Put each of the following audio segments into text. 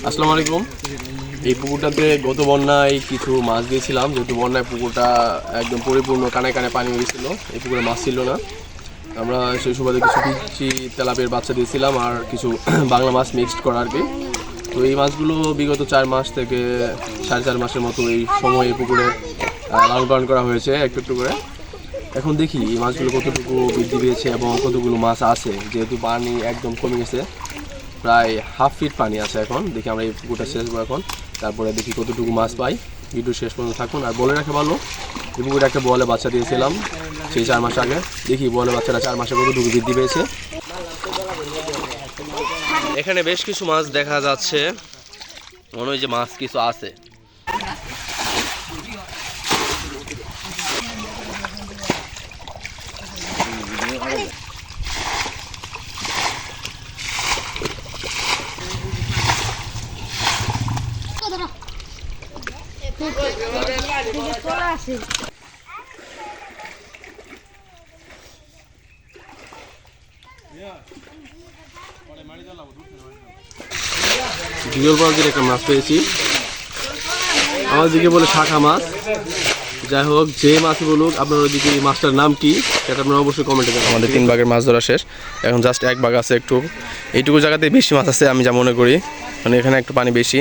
আসসালামু আলাইকুম। এই পুকুরটাতে গত বন্যায় কিছু মাছ দিয়েছিলাম, যেহেতু বন্যায় পুকুরটা একদম পরিপূর্ণ কানে কানে পানি হয়েছিল, এই পুকুরে মাছ ছিল না। আমরা সেই সুবাদে কিছু পিচ্ছি তেলাপিয়ার বাচ্চা দিয়েছিলাম আর কিছু বাংলা মাছ মিক্সড করা আর কি। তো এই মাছগুলো বিগত 4 মাস থেকে 4.5 মাসের মতো এই সময় এই পুকুরে লালন পালন করা হয়েছে একটু একটু করে। এখন দেখি এই মাছগুলো কতটুকু বৃদ্ধি পেয়েছে এবং কতগুলো মাছ আছে, যেহেতু পানি একদম কমে গেছে, প্রায় হাফ ফিট পানি আছে এখন। দেখি আমরা এই পুকুরটা শেষ করবো এখন, তারপরে দেখি কতটুকু মাছ পাই। ভিডিও শেষ পর্যন্ত থাকুন। আর বলে রাখা ভালো, এই পুকুরে একটা বলে বাচ্চা দিয়েছিলাম সেই 4 মাস আগে। দেখি বলে বাচ্চাটা 4 মাসে কতটুকু বৃদ্ধি পেয়েছে। এখানে বেশ কিছু মাছ দেখা যাচ্ছে, মনে হয় যে মাছ কিছু আছে। জুয়েল পার্কের একটা মাছ পেয়েছি, আমার দিকে বলে শাখা মাছ। যাই হোক, যে মাছ বলুক, আপনার ওইদিকে এই মাছটার নাম কি সেটা আপনারা অবশ্যই কমেন্টে জানাবেন। আমাদের 3 ভাগের মাছ ধরা শেষ, এখন জাস্ট 1 ভাগ আছে। একটু এইটুকু জায়গাতে বেশি মাছ আছে আমি যা মনে করি, মানে এখানে একটু পানি বেশি।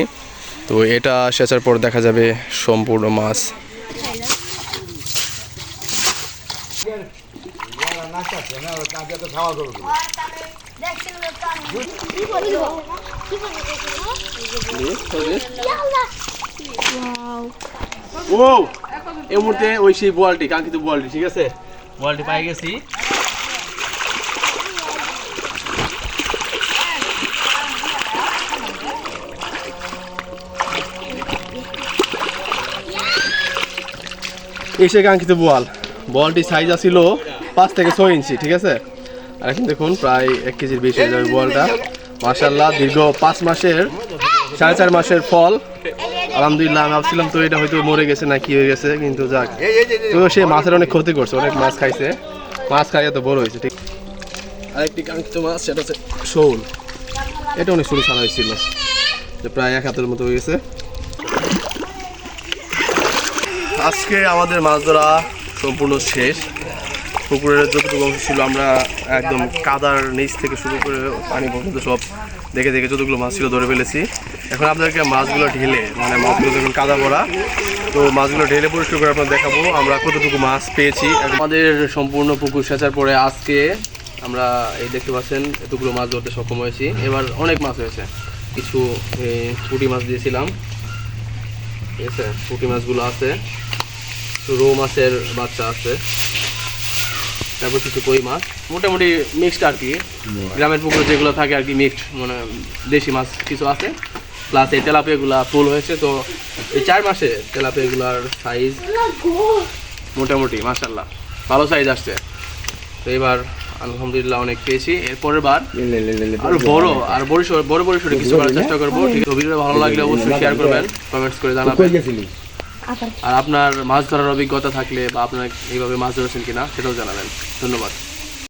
তো এটা সেচার পর দেখা যাবে সম্পূর্ণ মাছ। ও এই মুহূর্তে ওই সেই বোয়ালটি, কাঙ্ক্ষিত বোয়ালটি, ঠিক আছে, বোয়ালটি পাই গেছি। এসে কাঙ্ক্ষিত বোয়ালটি সাইজ আছিল 5 থেকে 6 ইঞ্চি, ঠিক আছে। আর এখন দেখুন প্রায় 1 কেজির বেশি হয়ে যাবে বোয়ালটা। মাশাআল্লাহ, দীর্ঘ 5 মাসের 4.5 মাসের ফল। আলহামদুলিল্লাহ, আমি ভাবছিলাম তো এটা হয়তো মরে গেছে না কি হয়ে গেছে, কিন্তু যাক, তো সে মাছের অনেক ক্ষতি করছে, অনেক মাছ খাইছে, মাছ খাইয়া তো বড় হয়েছে। ঠিক, আরেকটি কাঙ্ক্ষিত মাছ সেটা হচ্ছে শোল। এটা অনেক ছোটো ছাড়া হয়েছিল, যে প্রায় 1 হাতের মতো হয়ে গেছে। আজকে আমাদের মাছ ধরা সম্পূর্ণ শেষ। পুকুরের যতটুকু অংশ ছিল আমরা একদম কাদার নিচ থেকে শুরু করে পানি পর্যন্ত সব দেখে দেখে যতগুলো মাছ ছিল ধরে ফেলেছি। এখন আপনাদেরকে মাছগুলো ঢেলে, মানে মাছগুলো যখন কাদা ভরা, তো মাছগুলো ঢেলে পরিষ্কার করে আপনাদের দেখাবো আমরা কতটুকু মাছ পেয়েছি। আমাদের সম্পূর্ণ পুকুর সেচার পরে আজকে আমরা এই দেখতে পাচ্ছেন এতগুলো মাছ ধরতে সক্ষম হয়েছি। এবার অনেক মাছ হয়েছে, কিছু পুঁটি মাছ দিয়েছিলাম, ঠিক আছে, পুঁটি মাছগুলো আছে, রৌ মাছের বাচ্চা আছে, তারপর কিছু কই মাছ, মোটামুটি মিক্সড আর কি। গ্রামের পুকুরে যেগুলো থাকে আর কি মিক্সড, মানে দেশি মাছ কিছু আছে, প্লাস এই তেলাপিয়াগুলা ফুল হয়েছে। তো এই 4 মাসে তেলাপিয়াগুলার সাইজ মোটামুটি মাশাআল্লাহ ভালো সাইজ আসছে। তো এবার আলহামদুলিল্লাহ অনেক পেয়েছি। এরপরের বার আর বড় পরিসরে কিছু করার চেষ্টা করবো। ঠিক আছে, ভিডিওটা ভালো লাগলে অবশ্যই শেয়ার করবেন, কমেন্টস করে জানাবেন। আর আপনার মাছ ধরার অভিজ্ঞতা থাকলে বা আপনার এইভাবে মাছ ধরেছেন কিনা সেটাও জানাবেন। ধন্যবাদ।